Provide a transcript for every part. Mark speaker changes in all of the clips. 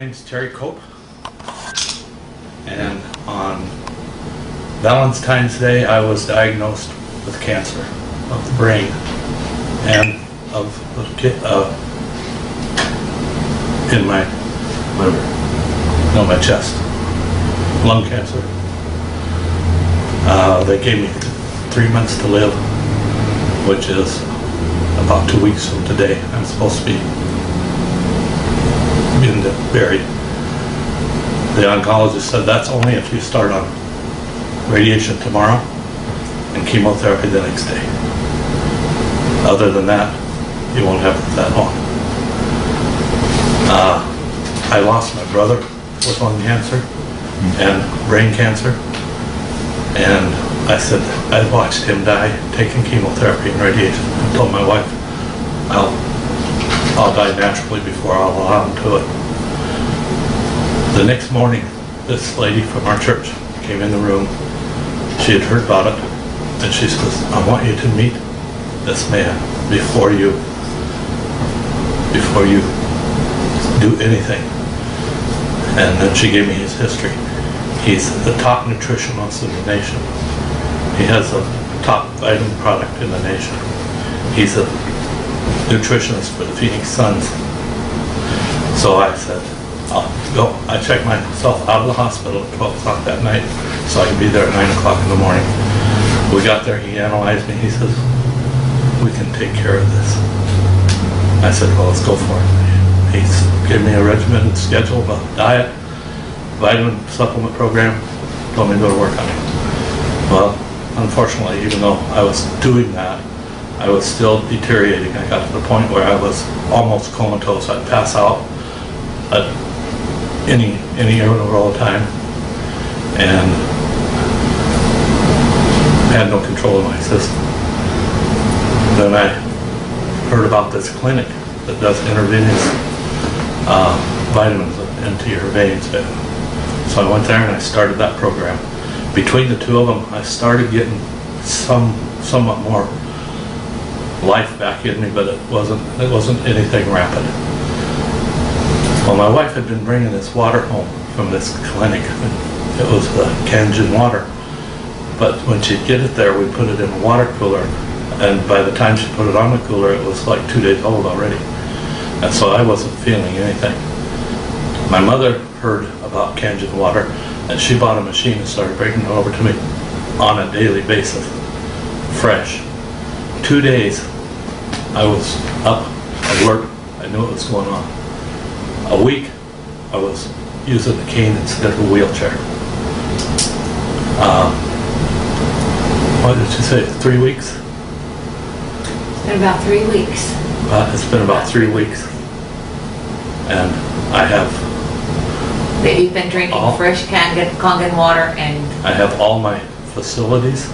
Speaker 1: My name's Terry Cope, and on Valentine's Day I was diagnosed with cancer of the brain and of the in my liver, no, my chest, lung cancer. They gave me 3 months to live, which is about 2 weeks from today. I'm supposed to be buried. The oncologist said that's only if you start on radiation tomorrow and chemotherapy the next day. Other than that, you won't have it that long. I lost my brother with lung cancer and brain cancer, and I said I watched him die taking chemotherapy and radiation. I told my wife I'll die naturally before I'll allow him to it. The next morning, this lady from our church came in the room. She had heard about it, and she says, I want you to meet this man before you do anything. And then she gave me his history. He's the top nutritionist in the nation. He has a top vitamin product in the nation. He's a nutritionist for the Phoenix Suns. So I said, I'll go. I checked myself out of the hospital at 12 o'clock that night so I could be there at 9 o'clock in the morning. We got there, he analyzed me, he says, we can take care of this. I said, well, let's go for it. He gave me a regimented schedule, a diet, vitamin supplement program, told me to go to work on it. Well, unfortunately, even though I was doing that, I was still deteriorating. I got to the point where I was almost comatose. I'd pass out at any interval of time and had no control of my system. Then I heard about this clinic that does intravenous vitamins into your veins. So I went there and I started that program. Between the two of them, I started getting somewhat more life back in me, but it wasn't anything rapid. Well, my wife had been bringing this water home from this clinic. It was the Kangen water, but when she'd get it there, we'd put it in a water cooler, and by the time she put it on the cooler, it was like 2 days old already, and so I wasn't feeling anything. My mother heard about Kangen water, and she bought a machine and started bringing it over to me on a daily basis, fresh. 2 days, I was up, alert, I knew what was going on. A week, I was using the cane instead of a wheelchair. What did you say, 3 weeks?
Speaker 2: It's been about 3 weeks.
Speaker 1: It's been about 3 weeks. And I have...
Speaker 2: That you've been drinking fresh Kangen water and...
Speaker 1: I have all my facilities.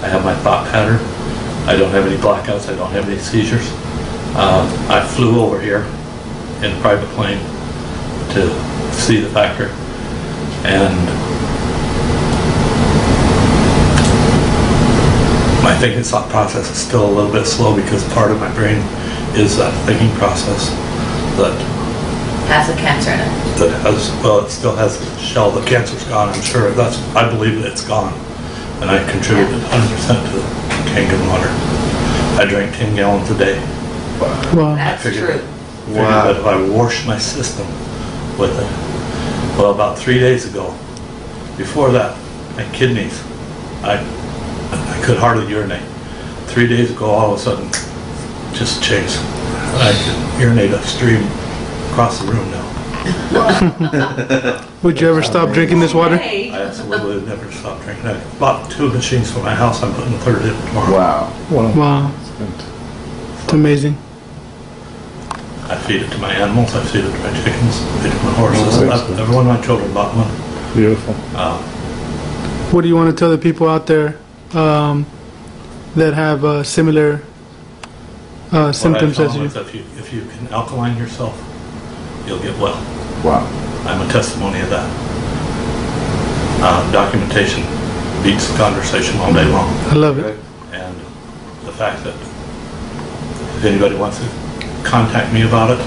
Speaker 1: I have my thought pattern. I don't have any blackouts, I don't have any seizures. I flew over here in a private plane to see the factory, and my thinking thought process is still a little bit slow because part of my brain is that thinking process that
Speaker 2: has a cancer in it.
Speaker 1: That has, well, it still has the shell. The cancer's gone, I'm sure. I believe that it's gone. And I contributed 100% to Kangen water. I drank 10 gallons a day.
Speaker 2: Wow. That's true.
Speaker 1: Wow. That if I washed my system with it. Well, about 3 days ago, before that, my kidneys, I could hardly urinate. 3 days ago, all of a sudden, just changed. I can urinate a stream across the room now.
Speaker 3: Would you ever stop drinking this water?
Speaker 1: I absolutely would never stop drinking. I bought 2 machines for my house. I'm putting the 3rd in tomorrow.
Speaker 4: Wow.
Speaker 3: Wow. It's amazing.
Speaker 1: I feed it to my animals. I feed it to my chickens. I feed it to my horses. Every one of my children bought one.
Speaker 4: Beautiful.
Speaker 3: What do you want to tell the people out there that have similar symptoms as you?
Speaker 1: If you can alkaline yourself, you'll get well.
Speaker 4: Wow.
Speaker 1: I'm a testimony of that. Documentation beats conversation all day long.
Speaker 3: I love it.
Speaker 1: And the fact that if anybody wants to contact me about it,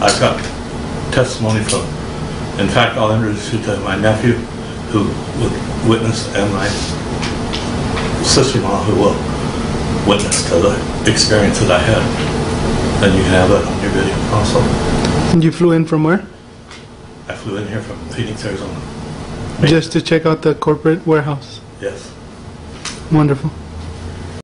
Speaker 1: I've got testimony from In fact, I'll introduce you to my nephew, who would witness, and my sister-in-law, who will witness to the experience that I had. Then you can have that on your video also.
Speaker 3: And you flew in from where?
Speaker 1: I flew in here from Phoenix, Arizona.
Speaker 3: Just to check out the corporate warehouse.
Speaker 1: Yes.
Speaker 3: Wonderful.